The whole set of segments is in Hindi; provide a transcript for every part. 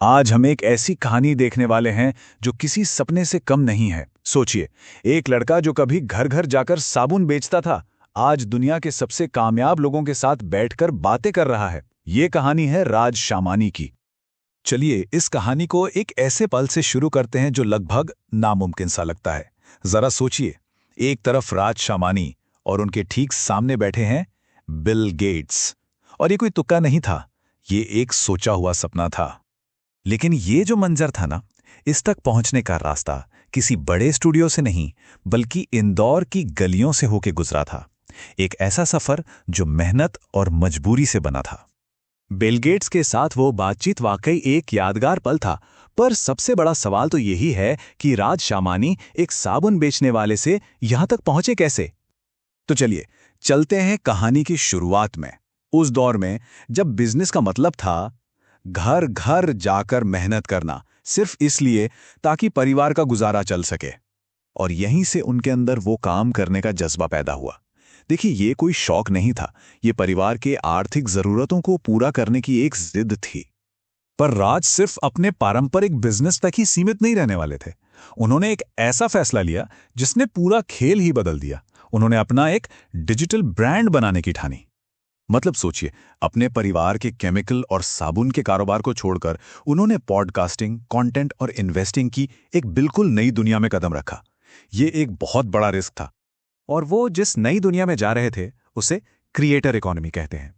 आज हम एक ऐसी कहानी देखने वाले हैं जो किसी सपने से कम नहीं है। सोचिए, एक लड़का जो कभी घर घर जाकर साबुन बेचता था, आज दुनिया के सबसे कामयाब लोगों के साथ बैठकर बातें कर रहा है। ये कहानी है राज शामानी की। चलिए इस कहानी को एक ऐसे पल से शुरू करते हैं जो लगभग नामुमकिन सा लगता है। जरा सोचिए, एक तरफ राज शामानी और उनके ठीक सामने बैठे हैं बिल गेट्स। और ये कोई तुक्का नहीं था, ये एक सोचा हुआ सपना था। लेकिन ये जो मंजर था ना, इस तक पहुंचने का रास्ता किसी बड़े स्टूडियो से नहीं बल्कि इंदौर की गलियों से होके गुजरा था। एक ऐसा सफर जो मेहनत और मजबूरी से बना था। बिल गेट्स के साथ वो बातचीत वाकई एक यादगार पल था, पर सबसे बड़ा सवाल तो यही है कि राज शामानी एक साबुन बेचने वाले से यहां तक पहुंचे कैसे। तो चलिए चलते हैं कहानी की शुरुआत में, उस दौर में जब बिजनेस का मतलब था घर घर जाकर मेहनत करना, सिर्फ इसलिए ताकि परिवार का गुजारा चल सके। और यहीं से उनके अंदर वो काम करने का जज्बा पैदा हुआ। देखिए, ये कोई शौक नहीं था, ये परिवार के आर्थिक जरूरतों को पूरा करने की एक जिद थी। पर राज सिर्फ अपने पारंपरिक बिजनेस तक ही सीमित नहीं रहने वाले थे। उन्होंने एक ऐसा फैसला लिया जिसने पूरा खेल ही बदल दिया। उन्होंने अपना एक डिजिटल ब्रांड बनाने की ठानी। मतलब सोचिए, अपने परिवार के केमिकल और साबुन के कारोबार को छोड़कर उन्होंने पॉडकास्टिंग, कंटेंट और इन्वेस्टिंग की एक बिल्कुल नई दुनिया में कदम रखा। ये एक बहुत बड़ा रिस्क था, और वो जिस नई दुनिया में जा रहे थे उसे क्रिएटर इकोनॉमी कहते हैं।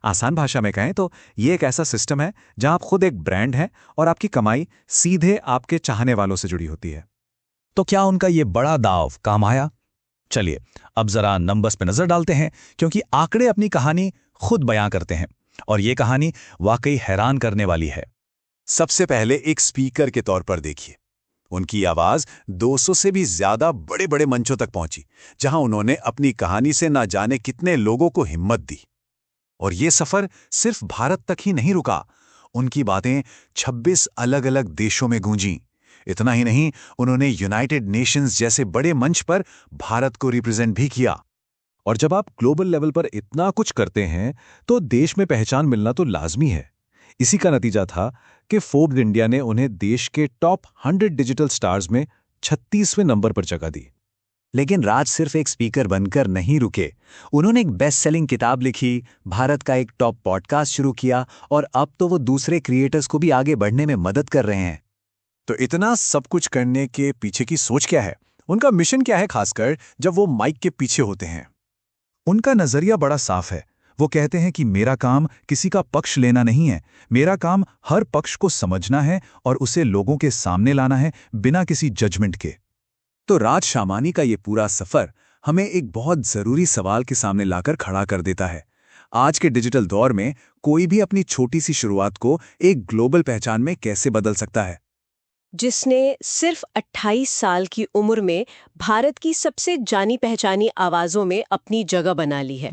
आसान भाषा में कहें तो ये एक ऐसा सिस्टम है जहां आप खुद एक ब्रांड हैं और आपकी कमाई सीधे आपके चाहने वालों से जुड़ी होती है। तो क्या उनका ये बड़ा दाव काम आया? चलिए अब जरा नंबर्स पे नजर डालते हैं, क्योंकि आंकड़े अपनी कहानी खुद बयां करते हैं और ये कहानी वाकई हैरान करने वाली है। सबसे पहले एक स्पीकर के तौर पर देखिए, उनकी आवाज 200 से भी ज्यादा बड़े बड़े मंचों तक पहुंची, जहां उन्होंने अपनी कहानी से ना जाने कितने लोगों को हिम्मत दी। और ये सफर सिर्फ भारत तक ही नहीं रुका, उनकी बातें 26 अलग अलग देशों में गूंजी। इतना ही नहीं, उन्होंने यूनाइटेड नेशंस जैसे बड़े मंच पर भारत को रिप्रेजेंट भी किया। और जब आप ग्लोबल लेवल पर इतना कुछ करते हैं तो देश में पहचान मिलना तो लाजमी है। इसी का नतीजा था कि फोर्ब्स इंडिया ने उन्हें देश के टॉप 100 डिजिटल स्टार्स में 36वें नंबर पर जगह दी। लेकिन राज सिर्फ एक स्पीकर बनकर नहीं रुके। उन्होंने एक बेस्ट सेलिंग किताब लिखी, भारत का एक टॉप पॉडकास्ट शुरू किया, और अब तो वो दूसरे क्रिएटर्स को भी आगे बढ़ने में मदद कर रहे हैं। तो इतना सब कुछ करने के पीछे की सोच क्या है? उनका मिशन क्या है, खासकर जब वो माइक के पीछे होते हैं? उनका नजरिया बड़ा साफ है। वो कहते हैं कि मेरा काम किसी का पक्ष लेना नहीं है, मेरा काम हर पक्ष को समझना है और उसे लोगों के सामने लाना है, बिना किसी जजमेंट के। तो राज शामानी का ये पूरा सफर हमें एक बहुत जरूरी सवाल के सामने लाकर खड़ा कर देता है। आज के डिजिटल दौर में कोई भी अपनी छोटी सी शुरुआत को एक ग्लोबल पहचान में कैसे बदल सकता है? जिसने सिर्फ 28 साल की उम्र में भारत की सबसे जानी पहचानी आवाजों में अपनी जगह बना ली है।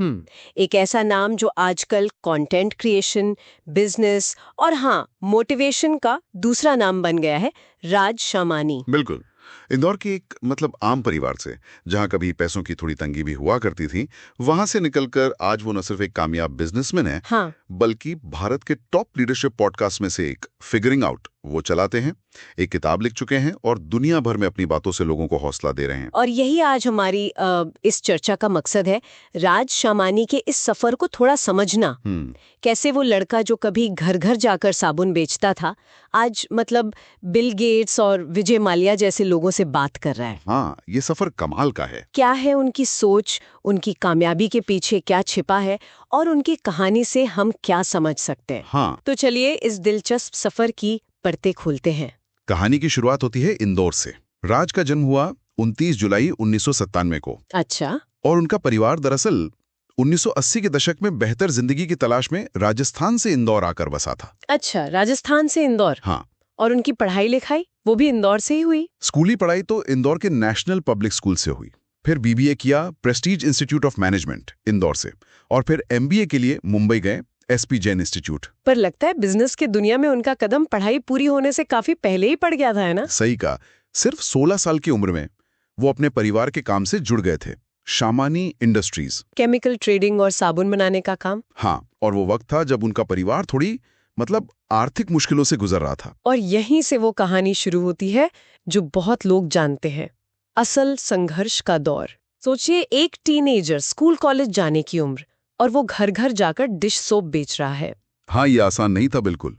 एक ऐसा नाम जो आजकल कंटेंट क्रिएशन, बिजनेस और हाँ, मोटिवेशन का दूसरा नाम बन गया है, राज शामानी। बिल्कुल। इंदौर के एक आम परिवार से, जहां कभी पैसों की थोड़ी तंगी भी हुआ करती थी, वहां से निकलकर आज वो न सिर्फ एक कामयाब बिजनेसमैन है, हाँ। बल्कि भारत के टॉप लीडरशिप पॉडकास्ट में से एक फिगरिंग आउट वो चलाते हैं, एक किताब लिख चुके हैं और दुनिया भर में अपनी बातों से लोगों को हौसला दे रहे हैं। और यही आज हमारी इस चर्चा का मकसद है, राज शामानी के इस सफर को थोड़ा समझना। कैसे वो लड़का जो कभी घर घर जाकर साबुन बेचता था, आज बिल गेट्स और विजय माल्या जैसे लोगों से बात कर रहा है। हाँ, ये सफर कमाल का है। क्या है उनकी सोच, उनकी कामयाबी के पीछे क्या छिपा है, और उनकी कहानी से हम क्या समझ सकते हैं। हाँ। तो चलिए इस दिलचस्प सफर की परतें खोलते हैं। कहानी की शुरुआत होती है इंदौर से। राज का जन्म हुआ 29 जुलाई 1997 को। अच्छा। और उनका परिवार दरअसल 1980 के दशक में बेहतर जिंदगी की तलाश में राजस्थान से इंदौर आकर बसा था। अच्छा, राजस्थान से इंदौर। हाँ। और उनकी पढ़ाई लिखाई वो भी इंदौर से ही हुई? स्कूली पढ़ाई तो इंदौर के नेशनल पब्लिक स्कूल से हुई, फिर बीबीए किया Prestige institute of management Indore से, और फिर एमबीए के लिए मुंबई गए एसपी जैन इंस्टीट्यूट। पर लगता है बिजनेस की दुनिया में उनका कदम पढ़ाई पूरी होने से काफी पहले ही पड़ गया था, है ना? सही कहा। सिर्फ 16 साल की उम्र में वो अपने परिवार के काम से जुड़ गए थे, शामानी इंडस्ट्रीज, केमिकल ट्रेडिंग और साबुन बनाने का काम। हाँ, और वो वक्त था जब उनका परिवार थोड़ी मतलब आर्थिक मुश्किलों से गुजर रहा था। और यहीं से वो कहानी शुरू होती है जो बहुत लोग जानते हैं, असल संघर्ष का दौर। सोचिए, एक टीनेजर, स्कूल कॉलेज जाने की उम्र, और वो घर घर जाकर डिश सोप बेच रहा है। हाँ, ये आसान नहीं था बिल्कुल,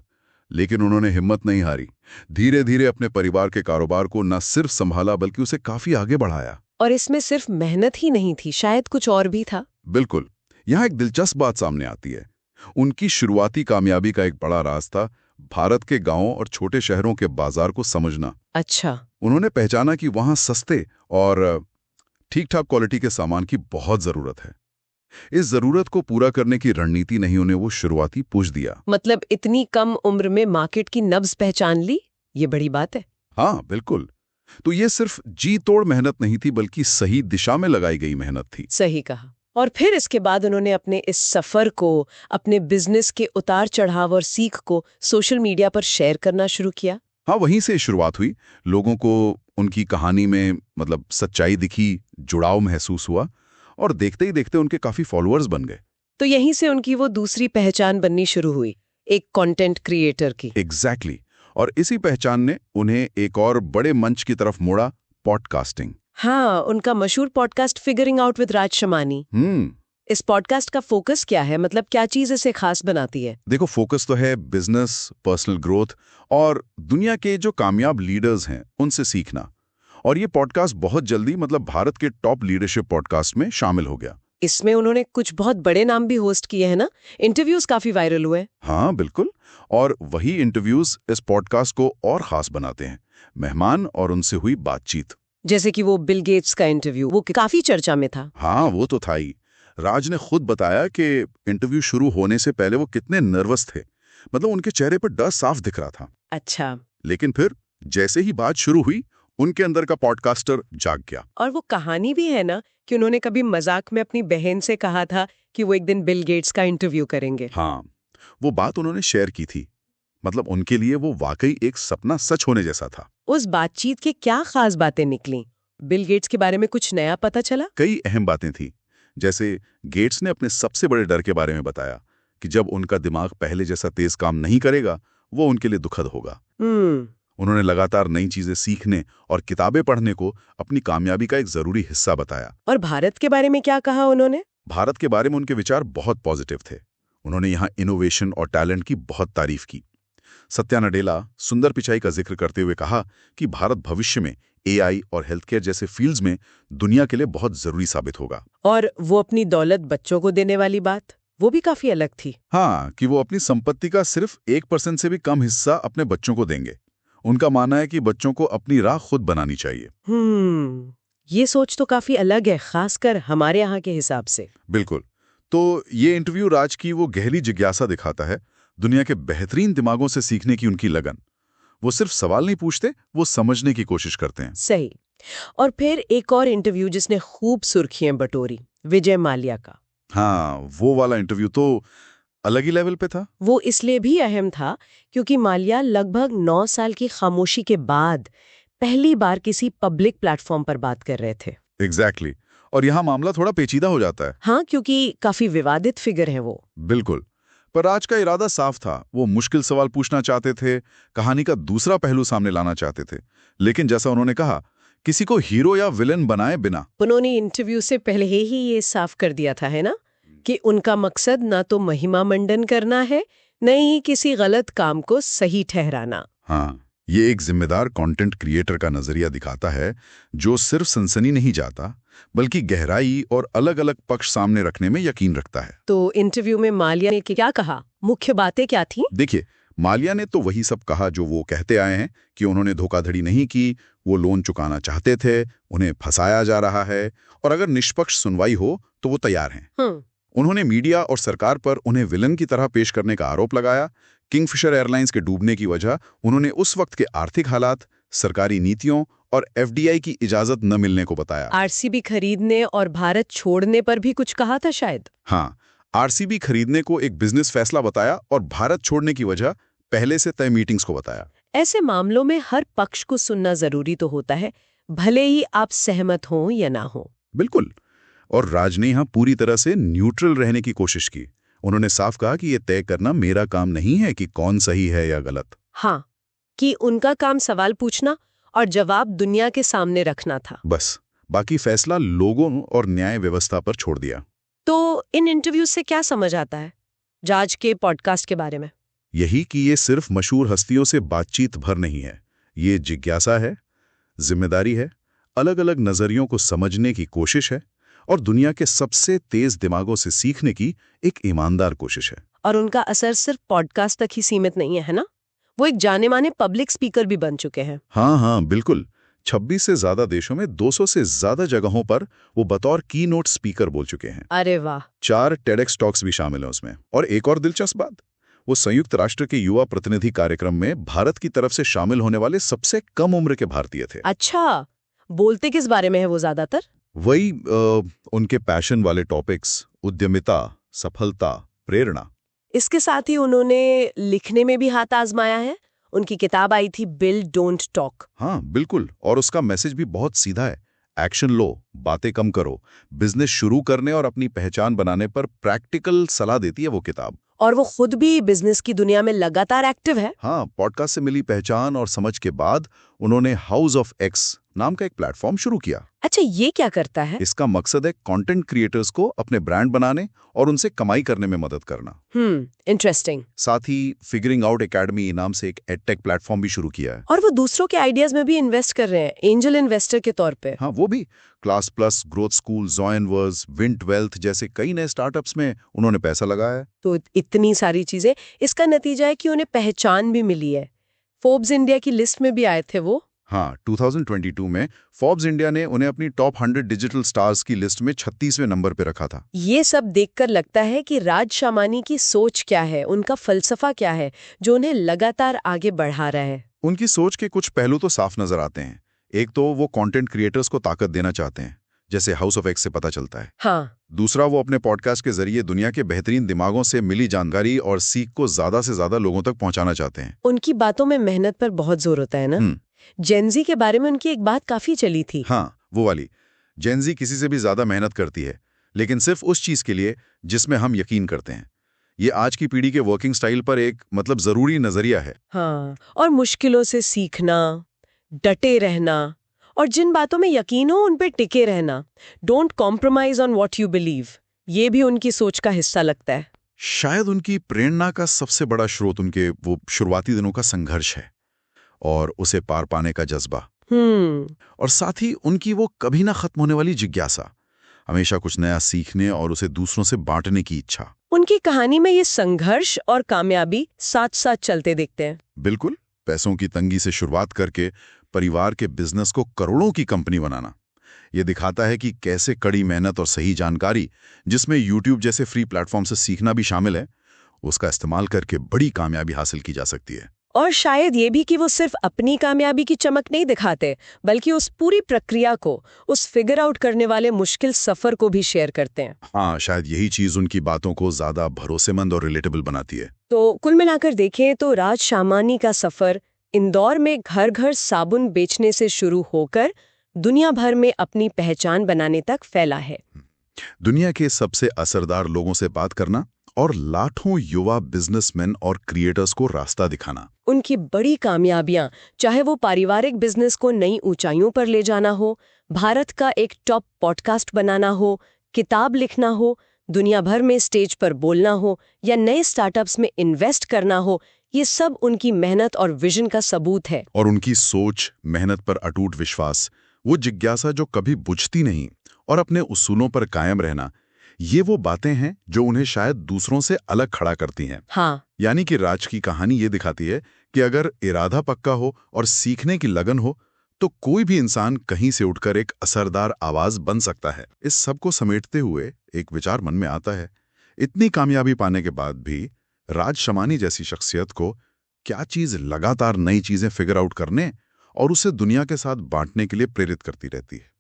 लेकिन उन्होंने हिम्मत नहीं हारी। धीरे धीरे अपने परिवार के कारोबार को न सिर्फ संभाला बल्कि उसे काफी आगे बढ़ाया। और इसमें सिर्फ मेहनत ही नहीं थी, शायद कुछ और भी था। बिल्कुल। यहाँ एक दिलचस्प बात सामने आती है। उनकी शुरुआती कामयाबी का एक बड़ा राज था भारत के गांवों और छोटे शहरों के बाजार को समझना। अच्छा। उन्होंने पहचाना कि वहां सस्ते और ठीक ठाक क्वालिटी के सामान की बहुत जरूरत है। इस जरूरत को पूरा करने की रणनीति नहीं उन्हें वो शुरुआती पूछ दिया। मतलब इतनी कम उम्र में मार्केट की नब्ज पहचान ली, ये बड़ी बात है। हाँ बिल्कुल। तो ये सिर्फ जी तोड़ मेहनत नहीं थी, बल्कि सही दिशा में लगाई गई मेहनत थी। सही कहा। और फिर इसके बाद उन्होंने अपने इस सफर को, अपने बिजनेस के उतार चढ़ाव और सीख को सोशल मीडिया पर शेयर करना शुरू किया। हाँ, वहीं से शुरुआत हुई। लोगों को उनकी कहानी में मतलब सच्चाई दिखी, जुड़ाव महसूस हुआ और देखते ही देखते उनके काफी फॉलोअर्स बन गए। तो यहीं से उनकी वो दूसरी पहचान बननी शुरू हुई, एक कंटेंट क्रिएटर की। एग्जैक्टली। और इसी पहचान ने उन्हें एक और बड़े मंच की तरफ मोड़ा, पॉडकास्टिंग। हाँ, उनका मशहूर पॉडकास्ट फिगरिंग आउट विद राज शमानी। इस पॉडकास्ट का फोकस क्या है, मतलब क्या चीज इसे खास बनाती है? देखो, फोकस तो है बिजनेस, पर्सनल ग्रोथ और दुनिया के जो कामयाब लीडर्स हैं उनसे सीखना। और ये पॉडकास्ट बहुत जल्दी मतलब भारत के टॉप लीडरशिप पॉडकास्ट में शामिल हो गया। इसमें उन्होंने कुछ बहुत बड़े नाम भी होस्ट किए हैं ना? इंटरव्यूज काफी वायरल हुए। हाँ बिल्कुल। और वही इंटरव्यूज इस पॉडकास्ट को और खास बनाते हैं, मेहमान और उनसे हुई बातचीत। जैसे कि वो बिल गेट्स का इंटरव्यू, वो काफी चर्चा में था। हाँ, वो तो था ही। राज ने खुद बताया कि इंटरव्यू शुरू होने से पहले वो कितने नर्वस थे। मतलब उनके चेहरे पर डर साफ दिख रहा था। अच्छा। लेकिन फिर जैसे ही बात शुरू हुई, उनके अंदर का पॉडकास्टर जाग गया। और वो कहानी भी है ना कि उन्होंने कभी मजाक में अपनी बहन से कहा था कि वो एक दिन बिल गेट्स का इंटरव्यू करेंगे। हाँ, वो बात उन्होंने शेयर की थी। मतलब उनके लिए वो वाकई एक सपना सच होने जैसा था। उस बातचीत के क्या खास बातें निकली? बिल गेट्स के बारे में कुछ नया पता चला? कई अहम बातें थी। जैसे गेट्स ने अपने सबसे बड़े डर के बारे में बताया कि जब उनका दिमाग पहले जैसा तेज काम नहीं करेगा, वो उनके लिए दुखद होगा। उन्होंने लगातार नई चीजें सीखने और किताबें पढ़ने को अपनी कामयाबी का एक जरूरी हिस्सा बताया। और भारत के बारे में क्या कहा उन्होंने? भारत के बारे में उनके विचार बहुत पॉजिटिव थे। उन्होंने यहाँ इनोवेशन और टैलेंट की बहुत तारीफ की। सत्या नडेला, सुंदर पिचाई का जिक्र करते हुए कहा कि भारत भविष्य में एआई और हेल्थ केयर जैसे फील्ड्स में दुनिया के लिए बहुत जरूरी साबित होगा। और वो अपनी दौलत बच्चों को देने वाली बात, वो भी काफी अलग थी। हाँ, कि वो अपनी संपत्ति का सिर्फ 1% से भी कम हिस्सा अपने बच्चों को देंगे। उनका मानना है कि बच्चों को अपनी राह खुद बनानी चाहिए। ये सोच तो काफी अलग है, खासकर हमारे यहाँ के हिसाब से। बिल्कुल। तो ये इंटरव्यू राज की वो गहरी जिज्ञासा दिखाता है, दुनिया के बेहतरीन दिमागों से सीखने की उनकी लगन। वो सिर्फ सवाल नहीं पूछते, वो समझने की कोशिश करते हैं। सही। और फिर एक और इंटरव्यू जिसने खूब सुर्खियां बटोरी, विजय माल्या का। हाँ, वो वाला इंटरव्यू तो अलग ही लेवल पे था। वो इसलिए भी अहम था क्योंकि माल्या लगभग 9 साल की खामोशी के बाद पहली बार किसी पब्लिक प्लेटफॉर्म पर बात कर रहे थे। एग्जैक्टली। और यहाँ मामला थोड़ा पेचीदा हो जाता है। हाँ, क्योंकि काफी विवादित फिगर है वो। बिल्कुल। पर राज का इरादा साफ था। वो मुश्किल सवाल पूछना चाहते थे, कहानी का दूसरा पहलू सामने लाना चाहते थे। लेकिन जैसा उन्होंने कहा, किसी को हीरो या विलेन बनाए बिना। उन्होंने इंटरव्यू से पहले ही ये साफ कर दिया था, है ना, कि उनका मकसद ना तो महिमा मंडन करना है, न ही किसी गलत काम को सही ठहराना। हाँ, ये एक जिम्मेदार कंटेंट क्रिएटर का नजरिया दिखाता है, जो सिर्फ सनसनी नहीं चाहता, बल्कि गहराई और अलग अलग पक्ष सामने रखने में यकीन रखता है। तो इंटरव्यू में माल्या ने क्या कहा? मुख्य बातें क्या थीं? देखिए, माल्या ने तो वही सब कहा जो वो कहते आए हैं, कि उन्होंने धोखाधड़ी नहीं की, वो लोन चुकाना चाहते थे, उन्हें फंसाया जा रहा है, और अगर निष्पक्ष सुनवाई हो तो वो तैयार हैं। उन्होंने मीडिया और सरकार पर उन्हें विलन की तरह पेश करने का आरोप लगाया। किंगफिशर एयरलाइंस के डूबने की वजह उन्होंने उस वक्त के आर्थिक हालात, सरकारी नीतियों और एफडीआई की इजाजत न मिलने को बताया। आरसीबी खरीदने और भारत छोड़ने पर भी कुछ कहा था शायद। हाँ, आरसीबी खरीदने को एक बिजनेस फैसला बताया और भारत छोड़ने की वजह पहले से तय मीटिंग्स को बताया। ऐसे मामलों में हर पक्ष को सुनना जरूरी तो होता है, भले ही आप सहमत हों या ना हो। बिल्कुल। और राज ने यहाँ पूरी तरह से न्यूट्रल रहने की कोशिश की। उन्होंने साफ कहा कि ये तय करना मेरा काम नहीं है कि कौन सही है या गलत। हाँ, कि उनका काम सवाल पूछना और जवाब दुनिया के सामने रखना था। बस बाकी फैसला लोगों और न्याय व्यवस्था पर छोड़ दिया। तो इन इंटरव्यूज से क्या समझ आता है जाज के पॉडकास्ट के बारे में? यही कि ये सिर्फ मशहूर हस्तियों से बातचीत भर नहीं है, ये जिज्ञासा है, जिम्मेदारी है, अलग अलग नजरियों को समझने की कोशिश है और दुनिया के सबसे तेज दिमागों से सीखने की एक ईमानदार कोशिश है। और उनका असर सिर्फ पॉडकास्ट तक ही सीमित नहीं है ना? वो एक जाने माने पब्लिक स्पीकर भी बन चुके हैं। हाँ, बिल्कुल। 26 से ज्यादा देशों में 200 से ज्यादा जगहों पर वो बतौर की नोट स्पीकर बोल चुके हैं। अरे वाह। 4 टेडेक्स टॉक्स भी शामिल हैं उसमें। और एक और दिलचस्प बात, वो संयुक्त राष्ट्र के युवा प्रतिनिधि कार्यक्रम में भारत की तरफ से शामिल होने वाले सबसे कम उम्र के भारतीय थे। अच्छा, बोलते किस बारे में है वो ज्यादातर? वही उनके पैशन वाले टॉपिक्स, उद्यमिता, सफलता, प्रेरणा। इसके साथ ही उन्होंने लिखने में भी हाथ आजमाया है। उनकी किताब आई थी बिल्ड डोंट टॉक। हाँ बिल्कुल, और उसका मैसेज भी बहुत सीधा है। एक्शन लो, बातें कम करो, बिजनेस शुरू करने और अपनी पहचान बनाने पर प्रैक्टिकल सलाह देती है वो किताब। और वो खुद भी बिजनेस की दुनिया में लगातार एक्टिव है। हाँ, पॉडकास्ट से मिली पहचान और समझ के बाद उन्होंने हाउस ऑफ एक्स नाम का एक प्लेटफॉर्म शुरू किया। अच्छा, ये क्या करता है? इसका मकसद है कंटेंट क्रिएटर्स को अपने ब्रांड बनाने और उनसे कमाई करने में मदद करना। इंटरेस्टिंग। साथ ही फिगरिंग आउट एकेडमी नाम से एक एडटेक प्लेटफॉर्म भी शुरू किया है। और वो दूसरों के आइडियाज में भी इन्वेस्ट कर रहे हैं, एंजल इन्वेस्टर के तौर पे। हाँ, वो भी। क्लास प्लस, ग्रोथ स्कूल, ज़ॉयनवर्स, विंट वेल्थ जैसे कई नए स्टार्टअप्स में उन्होंने पैसा लगाया है। तो इतनी सारी चीजें, इसका नतीजा है कि उन्हें पहचान भी मिली है। फोर्ब्स इंडिया की लिस्ट में भी आए थे वो। हाँ, 2022 में फोर्ब्स इंडिया ने उन्हें अपनी टॉप 100 डिजिटल स्टार्स की लिस्ट में 36वें नंबर पे रखा था। ये सब देखकर लगता है कि राज शामानी की सोच क्या है, उनका फलसफा क्या है, जो उन्हें लगातार आगे बढ़ा रहा है। उनकी सोच के कुछ पहलू तो साफ नजर आते हैं। एक तो वो कंटेंट क्रिएटर्स को ताकत देना चाहते हैं, जैसे हाउस ऑफ एक्स से पता चलता है। हाँ। दूसरा, वो अपने पॉडकास्ट के जरिए दुनिया के बेहतरीन दिमागों से मिली जानकारी और सीख को ज्यादा से ज्यादा लोगों तक पहुंचाना चाहते हैं। उनकी बातों में मेहनत पर बहुत जोर होता है ना? जेनजी के बारे में उनकी एक बात काफी चली थी। हाँ, वो वाली। जेनजी किसी से भी ज्यादा मेहनत करती है, लेकिन सिर्फ उस चीज के लिए जिसमें हम यकीन करते हैं। ये आज की पीढ़ी के वर्किंग स्टाइल पर एक जरूरी नजरिया है। हाँ, और मुश्किलों से सीखना, डटे रहना और जिन बातों में यकीन हो उन पे टिके रहना। Don't compromise on what you believe, ये भी उनकी सोच का हिस्सा लगता है। शायद उनकी प्रेरणा का सबसे बड़ा स्रोत उनके वो शुरुआती दिनों का संघर्ष है और उसे पार पाने का जज्बा। और साथ ही उनकी वो कभी ना खत्म होने वाली जिज्ञासा, हमेशा कुछ नया सीखने और उसे दूसरों से बांटने की इच्छा। उनकी कहानी में ये संघर्ष और कामयाबी साथ साथ चलते दिखते हैं। बिल्कुल। पैसों की तंगी से शुरुआत करके परिवार के बिजनेस को करोड़ों की कंपनी बनाना, ये दिखाता है कि कैसे कड़ी मेहनत और सही जानकारी, जिसमें YouTube जैसे फ्री प्लेटफॉर्म से सीखना भी शामिल है, उसका इस्तेमाल करके बड़ी कामयाबी हासिल की जा सकती है। और शायद ये भी कि वो सिर्फ अपनी कामयाबी की चमक नहीं दिखाते, बल्कि उस पूरी प्रक्रिया को, उस फिगर आउट करने वाले मुश्किल सफर को भी शेयर करते हैं। हाँ, शायद यही चीज उनकी बातों को ज्यादा भरोसेमंद और रिलेटेबल बनाती है। तो कुल मिलाकर देखें तो राज शामानी का सफर इंदौर में घर घर साबुन बेचने से शुरू होकर दुनिया भर में अपनी पहचान बनाने तक फैला है। दुनिया के सबसे असरदार लोगों से बात करना और लाखों युवा बिजनेसमैन और क्रिएटर्स को रास्ता दिखाना। उनकी बड़ी कामयाबियां, चाहे वो पारिवारिक बिजनेस को नई ऊंचाइयों पर ले जाना हो, भारत का एक टॉप पॉडकास्ट बनाना हो, किताब लिखना हो, दुनिया भर में स्टेज पर बोलना हो या नए स्टार्टअप्स में इन्वेस्ट करना हो, ये सब उनकी मेहनत और विजन का सबूत है। और उनकी सोच, मेहनत पर अटूट विश्वास, वो जिज्ञासा जो कभी बुझती नहीं और अपने उसूलों पर कायम रहना, ये वो बातें हैं जो उन्हें शायद दूसरों से अलग खड़ा करती हैं। हाँ। यानी कि राज की कहानी ये दिखाती है कि अगर इरादा पक्का हो और सीखने की लगन हो, तो कोई भी इंसान कहीं से उठकर एक असरदार आवाज बन सकता है। इस सब को समेटते हुए एक विचार मन में आता है, इतनी कामयाबी पाने के बाद भी राज शामानी जैसी शख्सियत को क्या चीज लगातार नई चीजें फिगर आउट करने और उसे दुनिया के साथ बांटने के लिए प्रेरित करती रहती है?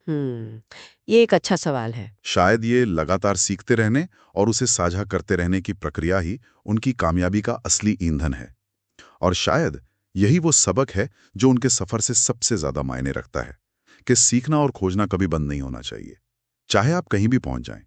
ये एक अच्छा सवाल है। शायद ये लगातार सीखते रहने और उसे साझा करते रहने की प्रक्रिया ही उनकी कामयाबी का असली ईंधन है। और शायद यही वो सबक है जो उनके सफर से सबसे ज्यादा मायने रखता है, कि सीखना और खोजना कभी बंद नहीं होना चाहिए, चाहे आप कहीं भी पहुंच जाएं।